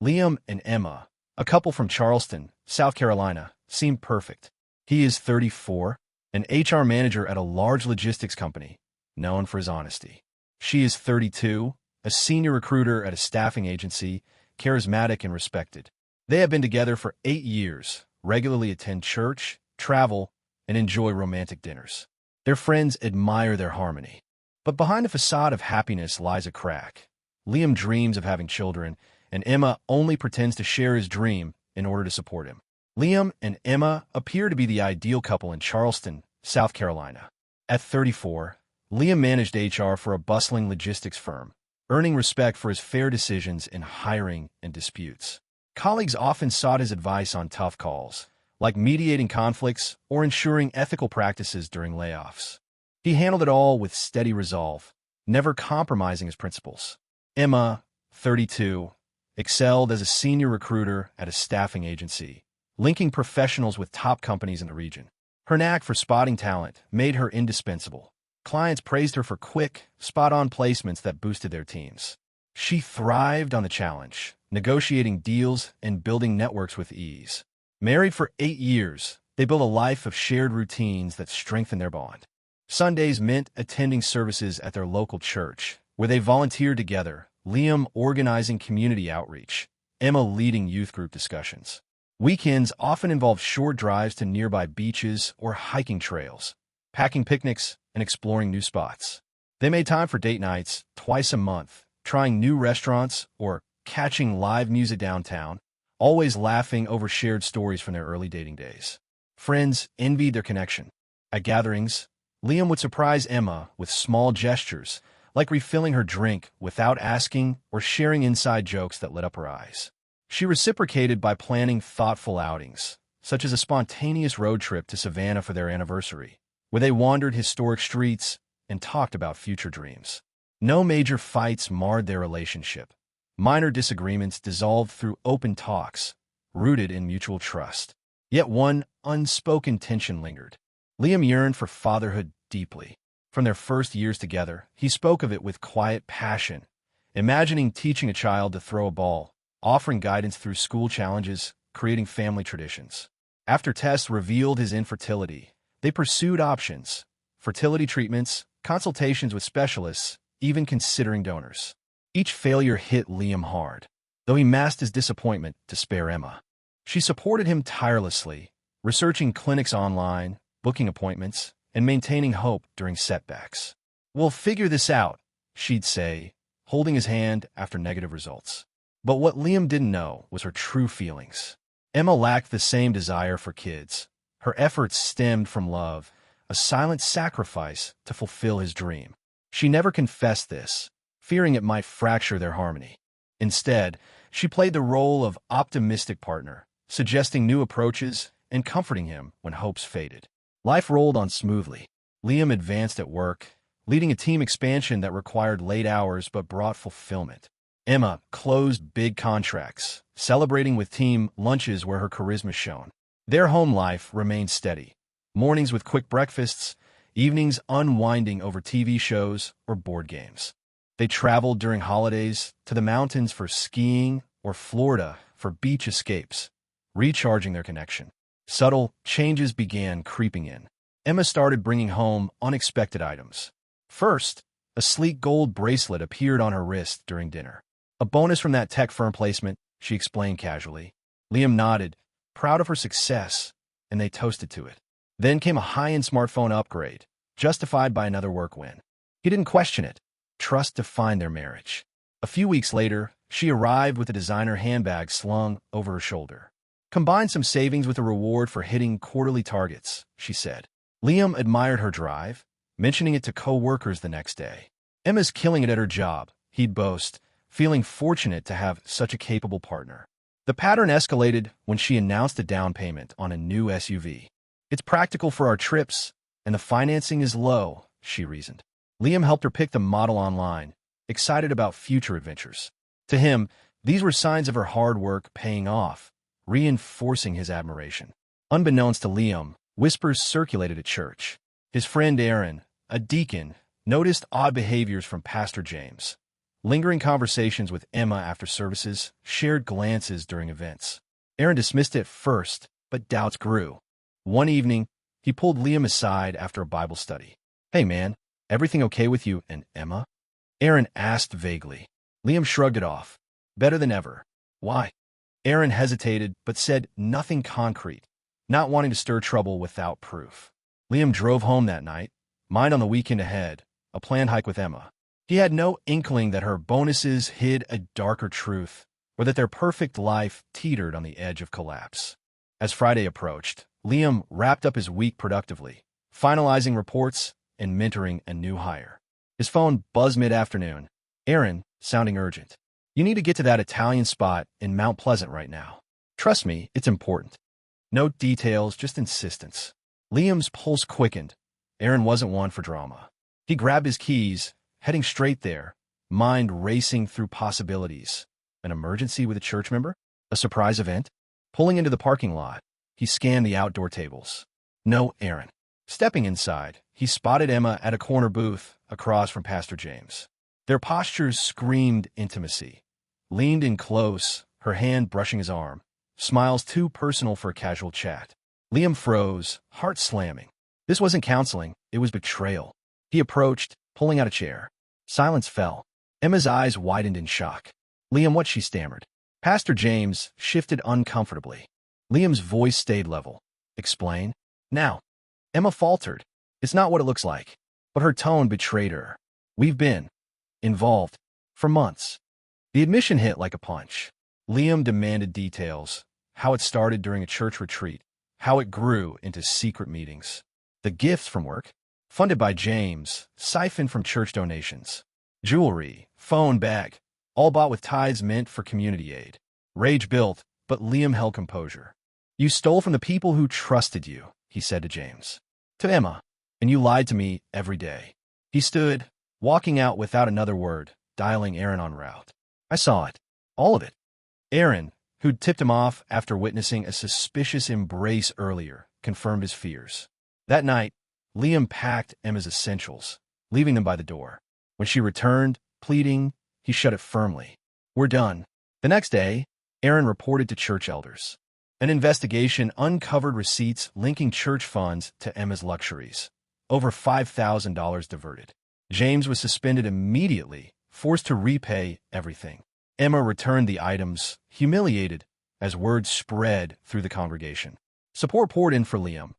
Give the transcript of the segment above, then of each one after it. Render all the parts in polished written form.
Liam and Emma, a couple from Charleston, South Carolina, seem perfect. He is 34, an HR manager at a large logistics company, known for his honesty. She is 32, a senior recruiter at a staffing agency, charismatic and respected. They have been together for 8 years, regularly attend church, travel, and enjoy romantic dinners. Their friends admire their harmony. But behind a facade of happiness lies a crack. Liam dreams of having children, and Emma only pretends to share his dream in order to support him. Liam and Emma appear to be the ideal couple in Charleston, South Carolina. At 34, Liam managed HR for a bustling logistics firm, earning respect for his fair decisions in hiring and disputes. Colleagues often sought his advice on tough calls, like mediating conflicts or ensuring ethical practices during layoffs. He handled it all with steady resolve, never compromising his principles. Emma, 32, excelled as a senior recruiter at a staffing agency, linking professionals with top companies in the region. Her knack for spotting talent made her indispensable. Clients praised her for quick, spot-on placements that boosted their teams. She thrived on the challenge, negotiating deals and building networks with ease. Married for 8 years, they built a life of shared routines that strengthened their bond. Sundays meant attending services at their local church, where they volunteered together, Liam organizing community outreach, Emma leading youth group discussions. Weekends often involved short drives to nearby beaches or hiking trails, packing picnics, and exploring new spots. They made time for date nights twice a month, trying new restaurants or catching live music downtown, always laughing over shared stories from their early dating days. Friends envied their connection. At gatherings, Liam would surprise Emma with small gestures, like refilling her drink without asking or sharing inside jokes that lit up her eyes. She reciprocated by planning thoughtful outings, such as a spontaneous road trip to Savannah for their anniversary, where they wandered historic streets and talked about future dreams. No major fights marred their relationship. Minor disagreements dissolved through open talks, rooted in mutual trust. Yet one unspoken tension lingered. Liam yearned for fatherhood deeply. From their first years together, he spoke of it with quiet passion, imagining teaching a child to throw a ball, offering guidance through school challenges, creating family traditions. After tests revealed his infertility, they pursued options, fertility treatments, consultations with specialists, even considering donors. Each failure hit Liam hard, though he masked his disappointment to spare Emma. She supported him tirelessly, researching clinics online, booking appointments, and maintaining hope during setbacks. "We'll figure this out," she'd say, holding his hand after negative results. But what Liam didn't know was her true feelings. Emma lacked the same desire for kids. Her efforts stemmed from love, a silent sacrifice to fulfill his dream. She never confessed this, fearing it might fracture their harmony. Instead, she played the role of optimistic partner, suggesting new approaches and comforting him when hopes faded. Life rolled on smoothly. Liam advanced at work, leading a team expansion that required late hours but brought fulfillment. Emma closed big contracts, celebrating with team lunches where her charisma shone. Their home life remained steady. Mornings with quick breakfasts, evenings unwinding over TV shows or board games. They traveled during holidays to the mountains for skiing or Florida for beach escapes, recharging their connection. Subtle changes began creeping in. Emma started bringing home unexpected items. First, a sleek gold bracelet appeared on her wrist during dinner. "A bonus from that tech firm placement," she explained casually. Liam nodded, proud of her success, and they toasted to it. Then came a high-end smartphone upgrade, justified by another work win. He didn't question it. Trust defined their marriage. A few weeks later, she arrived with a designer handbag slung over her shoulder. "Combine some savings with a reward for hitting quarterly targets," she said. Liam admired her drive, mentioning it to co-workers the next day. "Emma's killing it at her job," he'd boast, feeling fortunate to have such a capable partner. The pattern escalated when she announced a down payment on a new SUV. "It's practical for our trips, and the financing is low," she reasoned. Liam helped her pick the model online, excited about future adventures. To him, these were signs of her hard work paying off, reinforcing his admiration. Unbeknownst to Liam, whispers circulated at church. His friend Aaron, a deacon, noticed odd behaviors from Pastor James. lingering conversations with Emma after services, shared glances during events. Aaron dismissed it at first, but doubts grew. One evening, he pulled Liam aside after a Bible study. "Hey man, everything okay with you and Emma?" Aaron asked vaguely. Liam shrugged it off. "Better than ever." "Why?" Aaron hesitated, but said nothing concrete, not wanting to stir trouble without proof. Liam drove home that night, mind on the weekend ahead, a planned hike with Emma. He had no inkling that her bonuses hid a darker truth, or that their perfect life teetered on the edge of collapse. As Friday approached, Liam wrapped up his week productively, finalizing reports and mentoring a new hire. His phone buzzed mid-afternoon. "Aaron," sounding urgent. "You need to get to that Italian spot in Mount Pleasant right now. Trust me, it's important." No details, just insistence. Liam's pulse quickened. Aaron wasn't one for drama. He grabbed his keys, heading straight there, mind racing through possibilities. An emergency with a church member? A surprise event? Pulling into the parking lot, he scanned the outdoor tables. No Aaron. Stepping inside, he spotted Emma at a corner booth across from Pastor James. Their postures screamed intimacy. Leaned in close, her hand brushing his arm. Smiles too personal for a casual chat. Liam froze, heart slamming. This wasn't counseling, it was betrayal. He approached, pulling out a chair. Silence fell. Emma's eyes widened in shock. "Liam, what?" she stammered. Pastor James shifted uncomfortably. Liam's voice stayed level. "Explain." "Now." Emma faltered. "It's not what it looks like." But her tone betrayed her. "We've been involved for months." The admission hit like a punch. Liam demanded details. How it started during a church retreat. How it grew into secret meetings. The gifts from work, funded by James, siphoned from church donations. Jewelry, phone, bag, all bought with tithes meant for community aid. Rage built, but Liam held composure. "You stole from the people who trusted you," he said to James. "To Emma, and you lied to me every day." He stood, walking out without another word, dialing Aaron en route. "I saw it. All of it." Aaron, who'd tipped him off after witnessing a suspicious embrace earlier, confirmed his fears. That night, Liam packed Emma's essentials, leaving them by the door. When she returned, pleading, he shut it firmly. "We're done." The next day, Aaron reported to church elders. An investigation uncovered receipts linking church funds to Emma's luxuries. Over $5,000 diverted. James was suspended immediately, forced to repay everything. Emma returned the items, humiliated, as word spread through the congregation. Support poured in for Liam.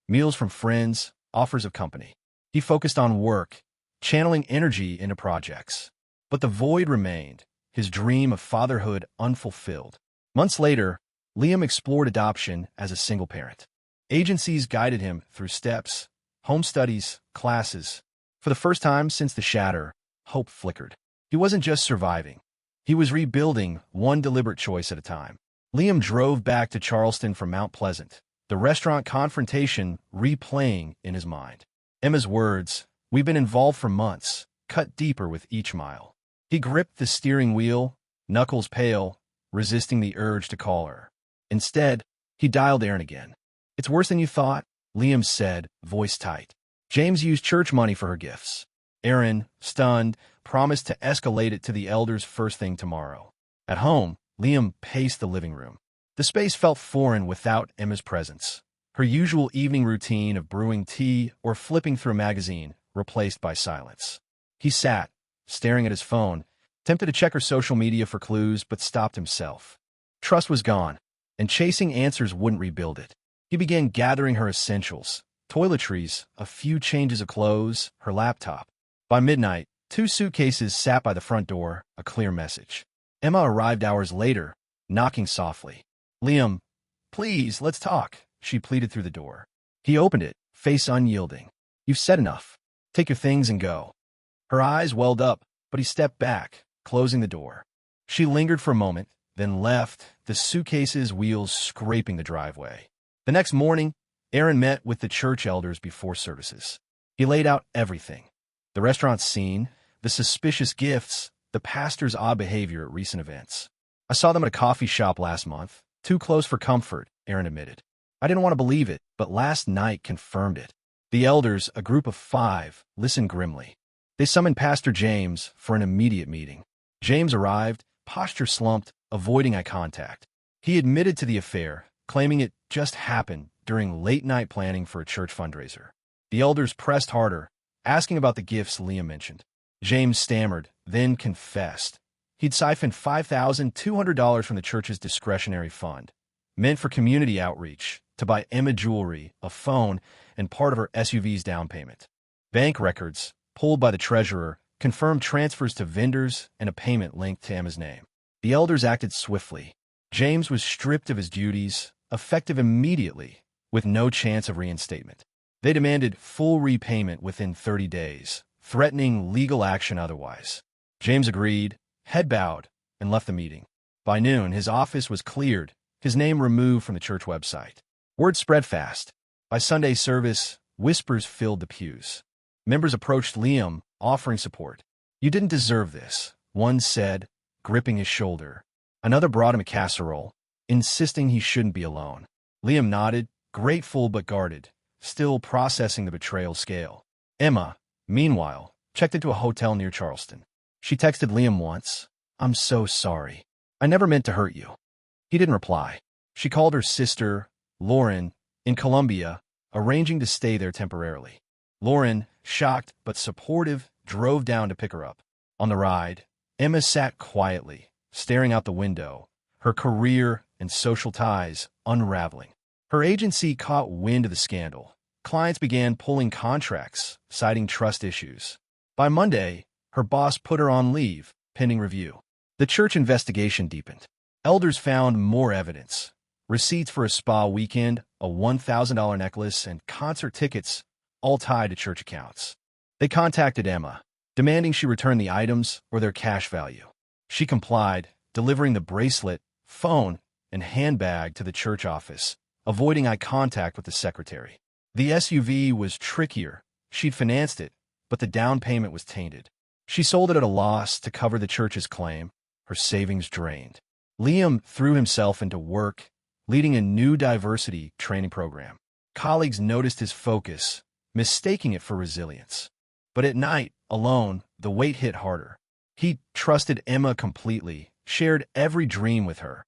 Meals from friends, offers of company. He focused on work, channeling energy into projects. But the void remained, his dream of fatherhood unfulfilled. Months later, Liam explored adoption as a single parent. Agencies guided him through steps, home studies, classes. For the first time since the shatter, hope flickered. He wasn't just surviving. He was rebuilding, one deliberate choice at a time. Liam drove back to Charleston from Mount Pleasant, the restaurant confrontation replaying in his mind. Emma's words, "We've been involved for months," cut deeper with each mile. He gripped the steering wheel, knuckles pale, resisting the urge to call her. Instead, he dialed Aaron again. "It's worse than you thought," Liam said, voice tight. "James used church money for her gifts." Aaron, stunned, promised to escalate it to the elders first thing tomorrow. At home, Liam paced the living room. The space felt foreign without Emma's presence. Her usual evening routine of brewing tea or flipping through a magazine replaced by silence. He sat, staring at his phone, tempted to check her social media for clues, but stopped himself. Trust was gone, and chasing answers wouldn't rebuild it. He began gathering her essentials, toiletries, a few changes of clothes, her laptop. By midnight, 2 suitcases sat by the front door, a clear message. Emma arrived hours later, knocking softly. "Liam, please, let's talk," she pleaded through the door. He opened it, face unyielding. "You've said enough. Take your things and go." Her eyes welled up, but he stepped back, closing the door. She lingered for a moment, then left, the suitcase's wheels scraping the driveway. The next morning, Aaron met with the church elders before services. He laid out everything. The restaurant scene, the suspicious gifts, the pastor's odd behavior at recent events. "I saw them at a coffee shop last month. Too close for comfort," Aaron admitted. "I didn't want to believe it, but last night confirmed it." The elders, a group of 5, listened grimly. They summoned Pastor James for an immediate meeting. James arrived, posture slumped, avoiding eye contact. He admitted to the affair, claiming it just happened during late-night planning for a church fundraiser. The elders pressed harder, asking about the gifts Liam mentioned. James stammered, then confessed. He'd siphoned $5,200 from the church's discretionary fund, meant for community outreach, to buy Emma jewelry, a phone, and part of her SUV's down payment. Bank records, pulled by the treasurer, confirmed transfers to vendors and a payment linked to Emma's name. The elders acted swiftly. James was stripped of his duties, effective immediately, with no chance of reinstatement. They demanded full repayment within 30 days, threatening legal action otherwise. James agreed, head bowed, and left the meeting. By noon, his office was cleared, his name removed from the church website. Word spread fast. By Sunday service, whispers filled the pews. Members approached Liam, offering support. "You didn't deserve this," one said, gripping his shoulder. Another brought him a casserole, insisting he shouldn't be alone. Liam nodded, grateful but guarded, still processing the betrayal scale. Emma, meanwhile, checked into a hotel near Charleston. She texted Liam once, "I'm so sorry. I never meant to hurt you." He didn't reply. She called her sister, Lauren, in Columbia, arranging to stay there temporarily. Lauren, shocked but supportive, drove down to pick her up. On the ride, Emma sat quietly, staring out the window, her career and social ties unraveling. Her agency caught wind of the scandal. Clients began pulling contracts, citing trust issues. By Monday, her boss put her on leave, pending review. The church investigation deepened. Elders found more evidence. Receipts for a spa weekend, a $1,000 necklace, and concert tickets, all tied to church accounts. They contacted Emma, demanding she return the items or their cash value. She complied, delivering the bracelet, phone, and handbag to the church office, avoiding eye contact with the secretary. The SUV was trickier. She'd financed it, but the down payment was tainted. She sold it at a loss to cover the church's claim, her savings drained. Liam threw himself into work, leading a new diversity training program. Colleagues noticed his focus, mistaking it for resilience. But at night, alone, the weight hit harder. He trusted Emma completely, shared every dream with her,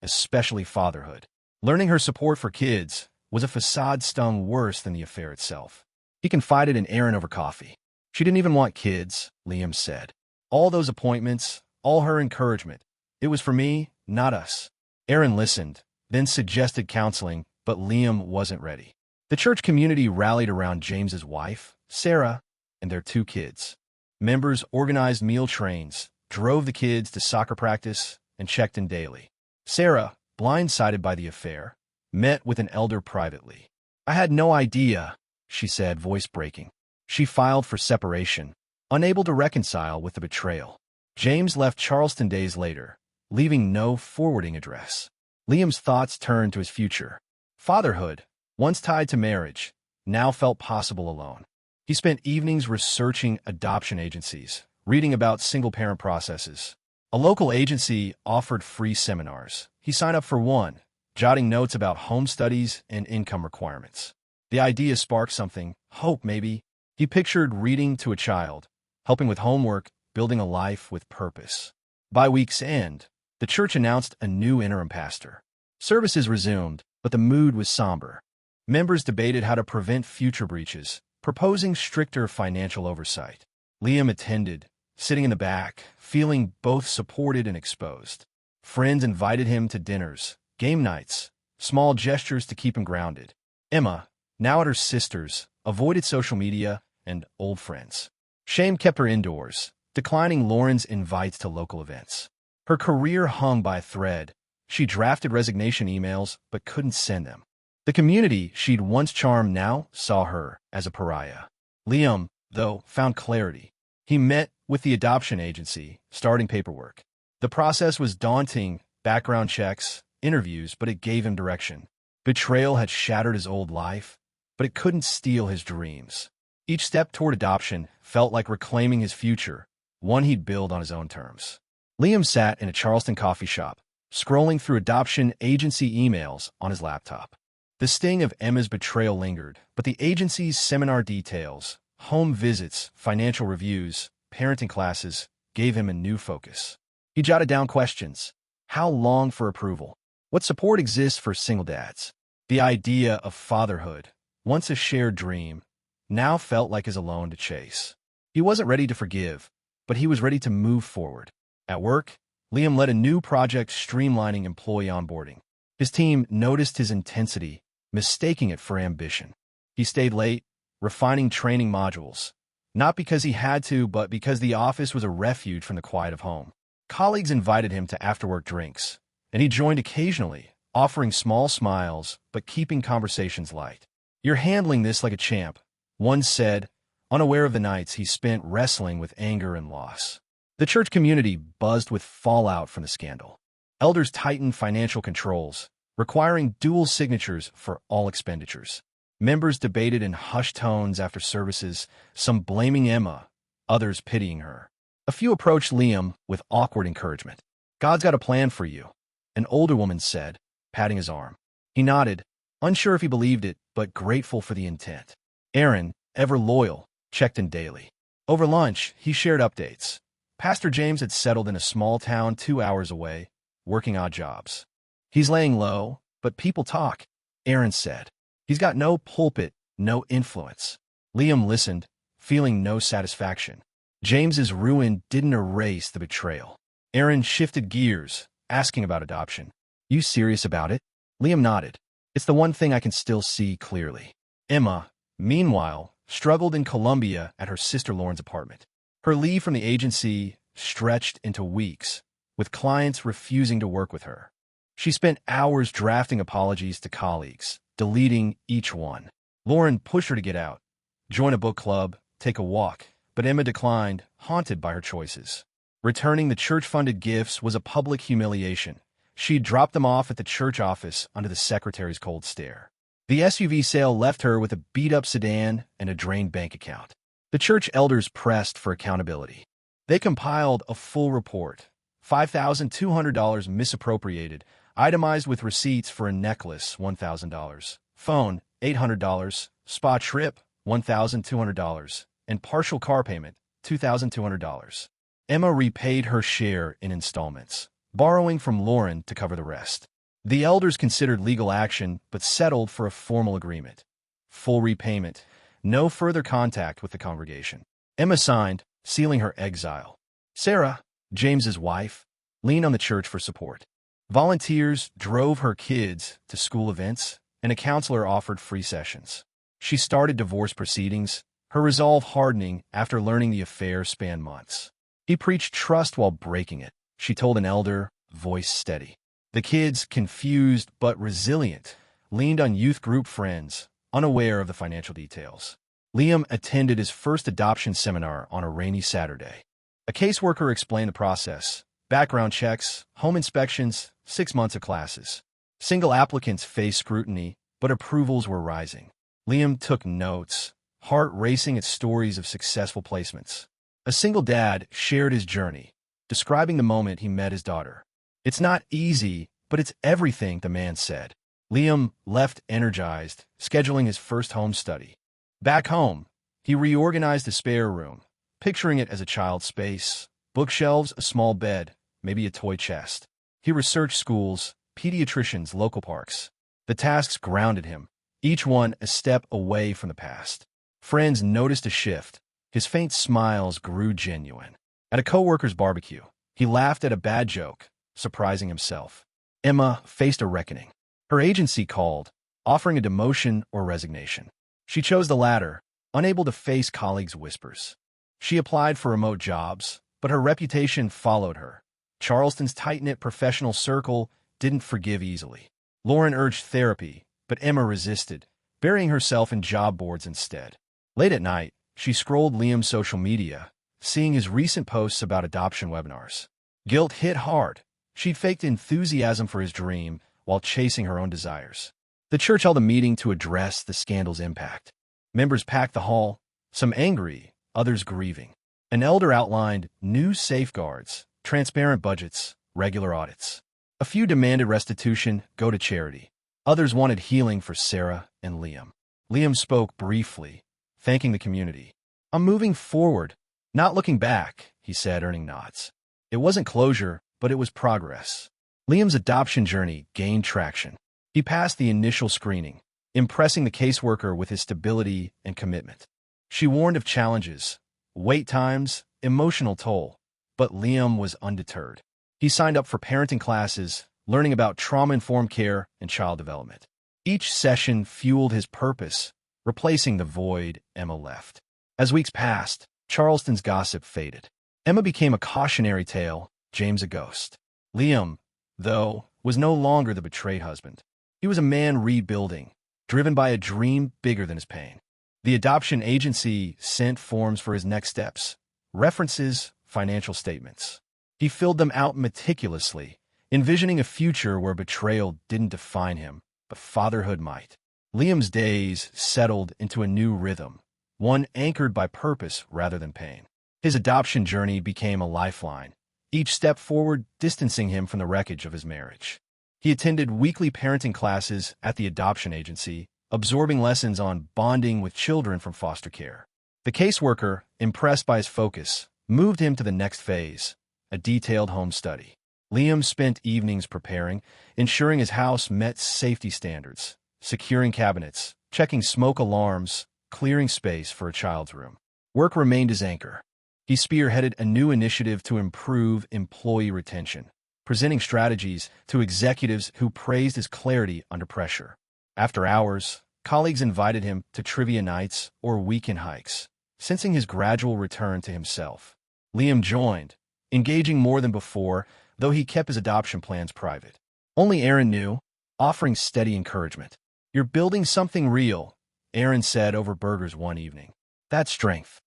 especially fatherhood. Learning her support for kids was a facade stung worse than the affair itself. He confided in Erin over coffee. "She didn't even want kids," Liam said. "All those appointments, all her encouragement. It was for me, not us." Erin listened, then suggested counseling, but Liam wasn't ready. The church community rallied around James's wife, Sarah, and their 2 kids. Members organized meal trains, drove the kids to soccer practice, and checked in daily. Sarah, blindsided by the affair, met with an elder privately. "I had no idea," she said, voice breaking. She filed for separation, unable to reconcile with the betrayal. James left Charleston days later, leaving no forwarding address. Liam's thoughts turned to his future. Fatherhood, once tied to marriage, now felt possible alone. He spent evenings researching adoption agencies, reading about single-parent processes. A local agency offered free seminars. He signed up for one, jotting notes about home studies and income requirements. The idea sparked something, hope maybe. He pictured reading to a child, helping with homework, building a life with purpose. By week's end, the church announced a new interim pastor. Services resumed, but the mood was somber. Members debated how to prevent future breaches, proposing stricter financial oversight. Liam attended, sitting in the back, feeling both supported and exposed. Friends invited him to dinners, game nights, small gestures to keep him grounded. Emma, now at her sister's, avoided social media and old friends. Shame kept her indoors, declining Lauren's invites to local events. Her career hung by a thread. She drafted resignation emails but couldn't send them. The community she'd once charmed now saw her as a pariah. Liam, though, found clarity. He met with the adoption agency, starting paperwork. The process was daunting, background checks, interviews, but it gave him direction. Betrayal had shattered his old life, but it couldn't steal his dreams. Each step toward adoption felt like reclaiming his future, one he'd build on his own terms. Liam sat in a Charleston coffee shop, scrolling through adoption agency emails on his laptop. The sting of Emma's betrayal lingered, but the agency's seminar details, home visits, financial reviews, parenting classes gave him a new focus. He jotted down questions. How long for approval? What support exists for single dads? The idea of fatherhood, once a shared dream, now felt like his alone to chase. He wasn't ready to forgive, but he was ready to move forward. At work, Liam led a new project streamlining employee onboarding. His team noticed his intensity, mistaking it for ambition. He stayed late, refining training modules, not because he had to, but because the office was a refuge from the quiet of home. Colleagues invited him to after-work drinks, and he joined occasionally, offering small smiles but keeping conversations light. "You're handling this like a champ," one said, unaware of the nights he spent wrestling with anger and loss. The church community buzzed with fallout from the scandal. Elders tightened financial controls, requiring dual signatures for all expenditures. Members debated in hushed tones after services, some blaming Emma, others pitying her. A few approached Liam with awkward encouragement. "God's got a plan for you," an older woman said, patting his arm. He nodded, unsure if he believed it, but grateful for the intent. Aaron, ever loyal, checked in daily. Over lunch, he shared updates. Pastor James had settled in a small town 2 hours away, working odd jobs. "He's laying low, but people talk," Aaron said. "He's got no pulpit, no influence." Liam listened, feeling no satisfaction. James's ruin didn't erase the betrayal. Aaron shifted gears, asking about adoption. "You serious about it?" Liam nodded. "It's the one thing I can still see clearly." Emma, meanwhile, struggled in Colombia at her sister Lauren's apartment. Her leave from the agency stretched into weeks, with clients refusing to work with her. She spent hours drafting apologies to colleagues, deleting each one. Lauren pushed her to get out, join a book club, take a walk, but Emma declined, haunted by her choices. Returning the church-funded gifts was a public humiliation. She dropped them off at the church office under the secretary's cold stare. The SUV sale left her with a beat-up sedan and a drained bank account. The church elders pressed for accountability. They compiled a full report, $5,200 misappropriated, itemized with receipts for a necklace, $1,000, phone, $800, spa trip, $1,200, and partial car payment, $2,200. Emma repaid her share in installments, borrowing from Lauren to cover the rest. The elders considered legal action but settled for a formal agreement. Full repayment, no further contact with the congregation. Emma signed, sealing her exile. Sarah, James's wife, leaned on the church for support. Volunteers drove her kids to school events, and a counselor offered free sessions. She started divorce proceedings, her resolve hardening after learning the affair spanned months. "He preached trust while breaking it," she told an elder, voice steady. The kids, confused but resilient, leaned on youth group friends, unaware of the financial details. Liam attended his first adoption seminar on a rainy Saturday. A caseworker explained the process: background checks, home inspections, 6 months of classes. Single applicants faced scrutiny, but approvals were rising. Liam took notes, heart racing at stories of successful placements. A single dad shared his journey, describing the moment he met his daughter. "It's not easy, but it's everything," the man said. Liam left energized, scheduling his first home study. Back home, he reorganized his spare room, picturing it as a child's space, bookshelves, a small bed, maybe a toy chest. He researched schools, pediatricians, local parks. The tasks grounded him, each one a step away from the past. Friends noticed a shift. His faint smiles grew genuine. At a coworker's barbecue, he laughed at a bad joke, surprising himself. Emma faced a reckoning. Her agency called, offering a demotion or resignation. She chose the latter, unable to face colleagues' whispers. She applied for remote jobs, but her reputation followed her. Charleston's tight-knit professional circle didn't forgive easily. Lauren urged therapy, but Emma resisted, burying herself in job boards instead. Late at night, she scrolled Liam's social media, seeing his recent posts about adoption webinars. Guilt hit hard. She'd faked enthusiasm for his dream while chasing her own desires. The church held a meeting to address the scandal's impact. Members packed the hall, some angry, others grieving. An elder outlined new safeguards, transparent budgets, regular audits. A few demanded restitution go to charity. Others wanted healing for Sarah and Liam. Liam spoke briefly, thanking the community. "I'm moving forward, not looking back," he said, earning nods. It wasn't closure, but it was progress. Liam's adoption journey gained traction. He passed the initial screening, impressing the caseworker with his stability and commitment. She warned of challenges, wait times, emotional toll, but Liam was undeterred. He signed up for parenting classes, learning about trauma-informed care and child development. Each session fueled his purpose, replacing the void Emma left. As weeks passed, Charleston's gossip faded. Emma became a cautionary tale, James a ghost. Liam, though, was no longer the betrayed husband. He was a man rebuilding, driven by a dream bigger than his pain. The adoption agency sent forms for his next steps, references, financial statements. He filled them out meticulously, envisioning a future where betrayal didn't define him, but fatherhood might. Liam's days settled into a new rhythm, one anchored by purpose rather than pain. His adoption journey became a lifeline, each step forward distancing him from the wreckage of his marriage. He attended weekly parenting classes at the adoption agency, absorbing lessons on bonding with children from foster care. The caseworker, impressed by his focus, moved him to the next phase, a detailed home study. Liam spent evenings preparing, ensuring his house met safety standards, securing cabinets, checking smoke alarms, clearing space for a child's room. Work remained his anchor. He spearheaded a new initiative to improve employee retention, presenting strategies to executives who praised his clarity under pressure. After hours, colleagues invited him to trivia nights or weekend hikes, sensing his gradual return to himself. Liam joined, engaging more than before, though he kept his adoption plans private. Only Aaron knew, offering steady encouragement. "You're building something real," Aaron said over burgers one evening. "That's strength."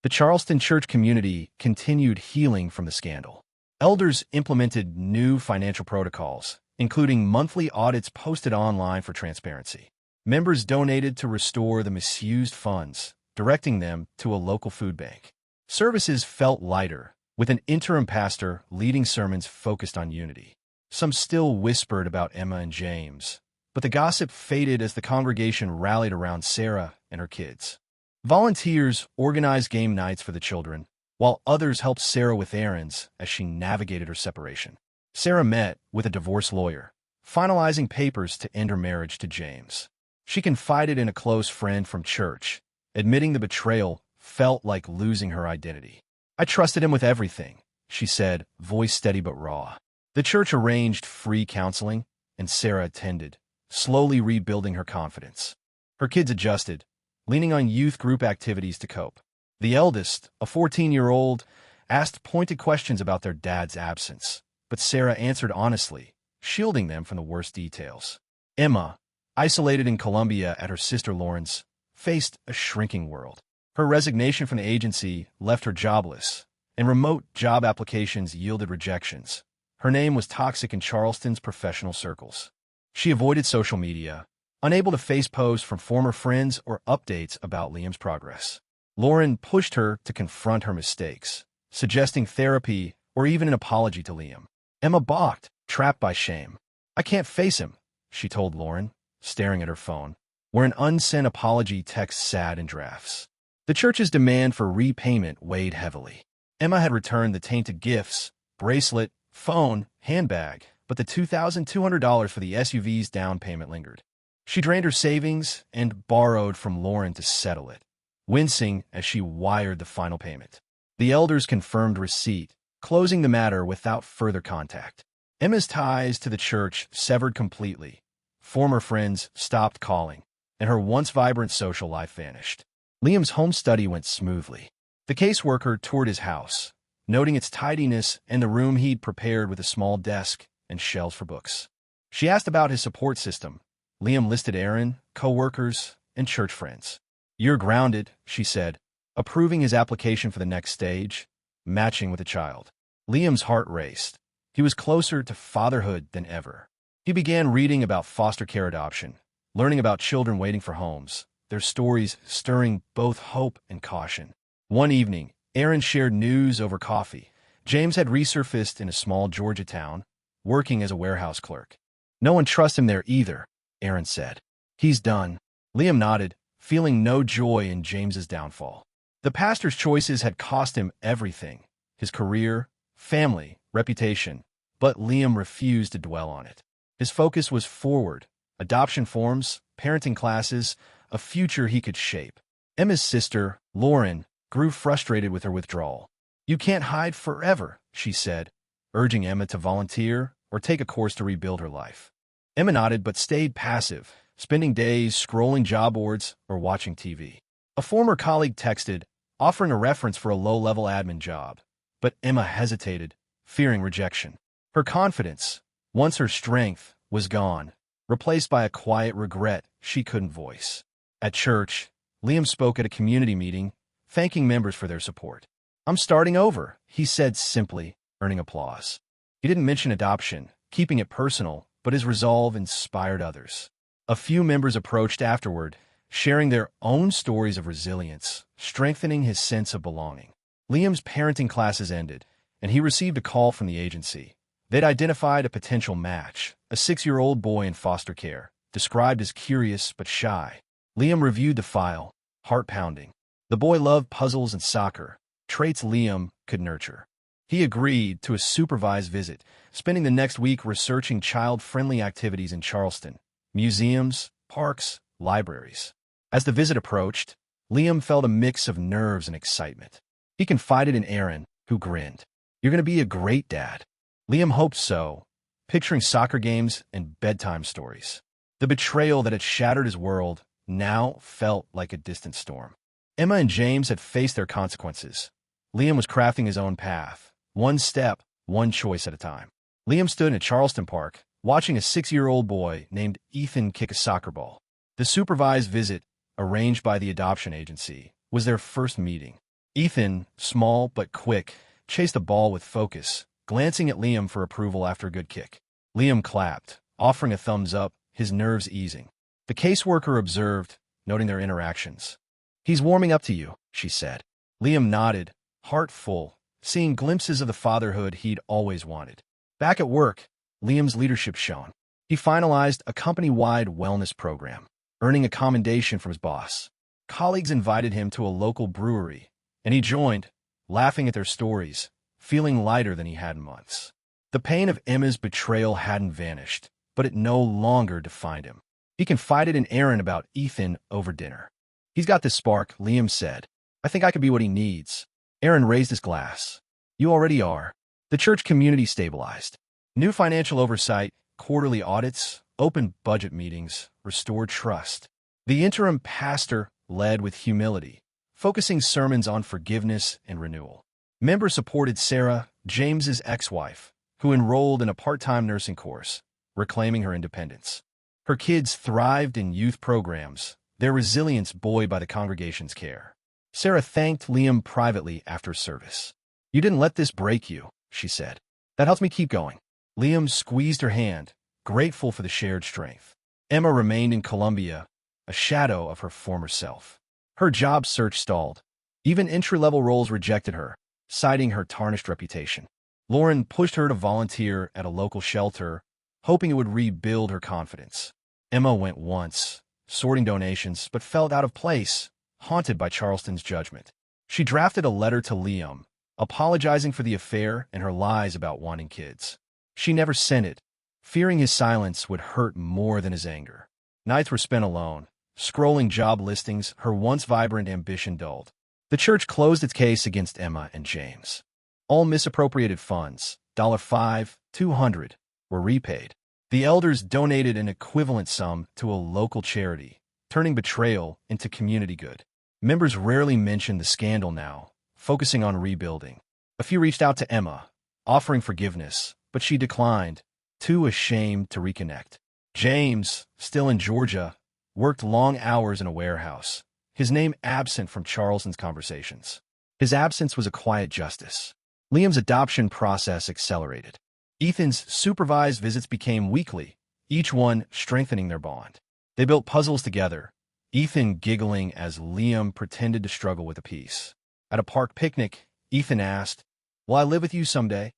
The Charleston church community continued healing from the scandal. Elders implemented new financial protocols, including monthly audits posted online for transparency. Members donated to restore the misused funds, directing them to a local food bank. Services felt lighter, with an interim pastor leading sermons focused on unity. Some still whispered about Emma and James, but the gossip faded as the congregation rallied around Sarah and her kids. Volunteers organized game nights for the children, while others helped Sarah with errands as she navigated her separation. Sarah met with a divorce lawyer, finalizing papers to end her marriage to James. She confided in a close friend from church, admitting the betrayal felt like losing her identity. "I trusted him with everything," she said, voice steady but raw. The church arranged free counseling, and Sarah attended, slowly rebuilding her confidence. Her kids adjusted, leaning on youth group activities to cope. The eldest, a 14-year-old, asked pointed questions about their dad's absence, but Sarah answered honestly, shielding them from the worst details. Emma, isolated in Colombia at her sister Lauren's, faced a shrinking world. Her resignation from the agency left her jobless, and remote job applications yielded rejections. Her name was toxic in Charleston's professional circles. She avoided social media, unable to face posts from former friends or updates about Liam's progress. Lauren pushed her to confront her mistakes, suggesting therapy or even an apology to Liam. Emma balked, trapped by shame. "I can't face him," she told Lauren, staring at her phone, where an unsent apology text sat in drafts. The church's demand for repayment weighed heavily. Emma had returned the tainted gifts, bracelet, phone, handbag, but the $2,200 for the SUV's down payment lingered. She drained her savings and borrowed from Lauren to settle it, wincing as she wired the final payment. The elders confirmed receipt, closing the matter without further contact. Emma's ties to the church severed completely. Former friends stopped calling, and her once vibrant social life vanished. Liam's home study went smoothly. The caseworker toured his house, noting its tidiness and the room he'd prepared with a small desk and shelves for books. She asked about his support system. Liam listed Aaron, co-workers, and church friends. "You're grounded," she said, approving his application for the next stage, matching with a child. Liam's heart raced. He was closer to fatherhood than ever. He began reading about foster care adoption, learning about children waiting for homes, their stories stirring both hope and caution. One evening, Aaron shared news over coffee. James had resurfaced in a small Georgia town, working as a warehouse clerk. "No one trusts him there either," Aaron said. "He's done." Liam nodded, feeling no joy in James's downfall. The pastor's choices had cost him everything, his career, family, reputation, but Liam refused to dwell on it. His focus was forward, adoption forms, parenting classes, a future he could shape. Emma's sister, Lauren, grew frustrated with her withdrawal. "You can't hide forever," she said, urging Emma to volunteer or take a course to rebuild her life. Emma nodded but stayed passive, spending days scrolling job boards or watching TV. A former colleague texted, offering a reference for a low-level admin job, but Emma hesitated, fearing rejection. Her confidence, once her strength, was gone, replaced by a quiet regret she couldn't voice. At church, Liam spoke at a community meeting, thanking members for their support. "I'm starting over," he said simply, earning applause. He didn't mention adoption, keeping it personal, but his resolve inspired others. A few members approached afterward, sharing their own stories of resilience, strengthening his sense of belonging. Liam's parenting classes ended, and he received a call from the agency. They'd identified a potential match, a 6-year-old boy in foster care, described as curious but shy. Liam reviewed the file, heart-pounding. The boy loved puzzles and soccer, traits Liam could nurture. He agreed to a supervised visit, spending the next week researching child-friendly activities in Charleston, museums, parks, libraries. As the visit approached, Liam felt a mix of nerves and excitement. He confided in Aaron, who grinned. "You're going to be a great dad." Liam hoped so, picturing soccer games and bedtime stories. The betrayal that had shattered his world now felt like a distant storm. Emma and James had faced their consequences. Liam was crafting his own path, one step, one choice at a time. Liam stood in a Charleston park, watching a 6-year-old boy named Ethan kick a soccer ball. The supervised visit, arranged by the adoption agency, was their first meeting. Ethan, small but quick, chased the ball with focus, glancing at Liam for approval after a good kick. Liam clapped, offering a thumbs up, his nerves easing. The caseworker observed, noting their interactions. "He's warming up to you," she said. Liam nodded, heart full, seeing glimpses of the fatherhood he'd always wanted. Back at work, Liam's leadership shone. He finalized a company-wide wellness program, earning a commendation from his boss. Colleagues invited him to a local brewery, and he joined, laughing at their stories, feeling lighter than he had in months. The pain of Emma's betrayal hadn't vanished, but it no longer defined him. He confided in Aaron about Ethan over dinner. "He's got this spark," Liam said. "I think I could be what he needs." Aaron raised his glass. "You already are." The church community stabilized. New financial oversight, quarterly audits, open budget meetings restored trust. The interim pastor led with humility, focusing sermons on forgiveness and renewal. Members supported Sarah, James's ex-wife, who enrolled in a part-time nursing course, reclaiming her independence. Her kids thrived in youth programs, their resilience buoyed by the congregation's care. Sarah thanked Liam privately after service. "You didn't let this break you," she said. "That helps me keep going." Liam squeezed her hand, grateful for the shared strength. Emma remained in Columbia, a shadow of her former self. Her job search stalled. Even entry-level roles rejected her, citing her tarnished reputation. Lauren pushed her to volunteer at a local shelter, hoping it would rebuild her confidence. Emma went once, sorting donations, but felt out of place, haunted by Charleston's judgment. She drafted a letter to Liam, apologizing for the affair and her lies about wanting kids. She never sent it, fearing his silence would hurt more than his anger. Nights were spent alone, scrolling job listings, her once vibrant ambition dulled. The church closed its case against Emma and James. All misappropriated funds, $5, $200, were repaid. The elders donated an equivalent sum to a local charity, turning betrayal into community good. Members rarely mentioned the scandal now, focusing on rebuilding. A few reached out to Emma, offering forgiveness, but she declined, too ashamed to reconnect. James, still in Georgia, worked long hours in a warehouse, his name absent from Charleston's conversations. His absence was a quiet justice. Liam's adoption process accelerated. Ethan's supervised visits became weekly, each one strengthening their bond. They built puzzles together, Ethan giggling as Liam pretended to struggle with a piece. At a park picnic, Ethan asked, "Will I live with you someday?"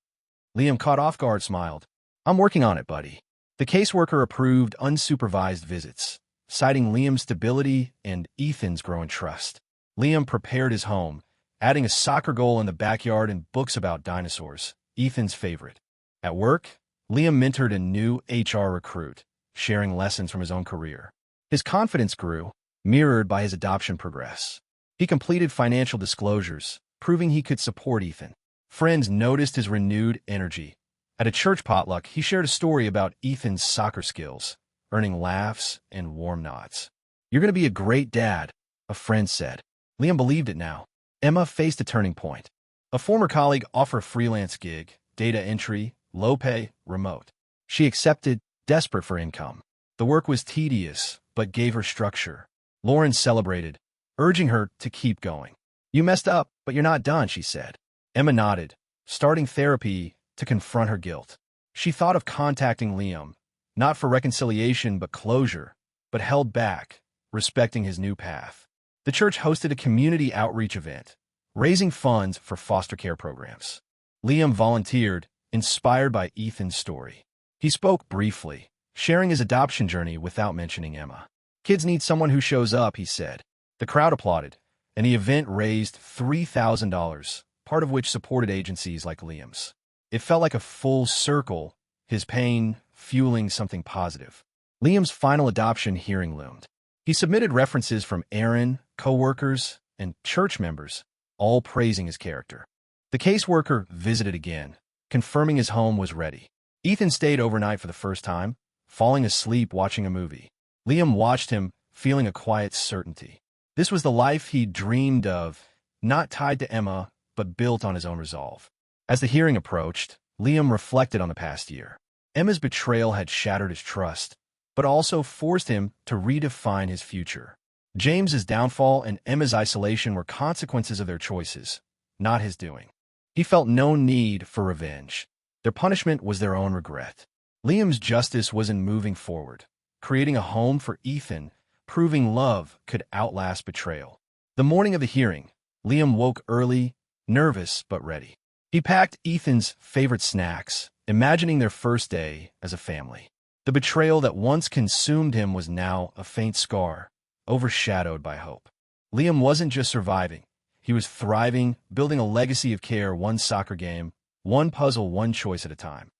Liam, caught off guard, smiled. "I'm working on it, buddy." The caseworker approved unsupervised visits, citing Liam's stability and Ethan's growing trust. Liam prepared his home, adding a soccer goal in the backyard and books about dinosaurs, Ethan's favorite. At work, Liam mentored a new HR recruit, sharing lessons from his own career. His confidence grew, mirrored by his adoption progress. He completed financial disclosures, proving he could support Ethan. Friends noticed his renewed energy. At a church potluck, he shared a story about Ethan's soccer skills, earning laughs and warm nods. "You're going to be a great dad," a friend said. Liam believed it now. Emma faced a turning point. A former colleague offered a freelance gig, data entry, low pay, remote. She accepted, desperate for income. The work was tedious, but gave her structure. Lauren celebrated, urging her to keep going. "You messed up, but you're not done," she said. Emma nodded, starting therapy to confront her guilt. She thought of contacting Liam, not for reconciliation but closure, but held back, respecting his new path. The church hosted a community outreach event, raising funds for foster care programs. Liam volunteered, inspired by Ethan's story. He spoke briefly, sharing his adoption journey without mentioning Emma. "Kids need someone who shows up," he said. The crowd applauded, and the event raised $3,000, part of which supported agencies like Liam's. It felt like a full circle, his pain fueling something positive. Liam's final adoption hearing loomed. He submitted references from Aaron, co-workers, and church members, all praising his character. The caseworker visited again, confirming his home was ready. Ethan stayed overnight for the first time, falling asleep watching a movie. Liam watched him, feeling a quiet certainty. This was the life he dreamed of, not tied to Emma, but built on his own resolve. As the hearing approached, Liam reflected on the past year. Emma's betrayal had shattered his trust, but also forced him to redefine his future. James's downfall and Emma's isolation were consequences of their choices, not his doing. He felt no need for revenge. Their punishment was their own regret. Liam's justice was in moving forward, creating a home for Ethan, proving love could outlast betrayal. The morning of the hearing, Liam woke early, nervous but ready. He packed Ethan's favorite snacks, imagining their first day as a family. The betrayal that once consumed him was now a faint scar, overshadowed by hope. Liam wasn't just surviving. He was thriving, building a legacy of care, one soccer game, one puzzle, one choice at a time.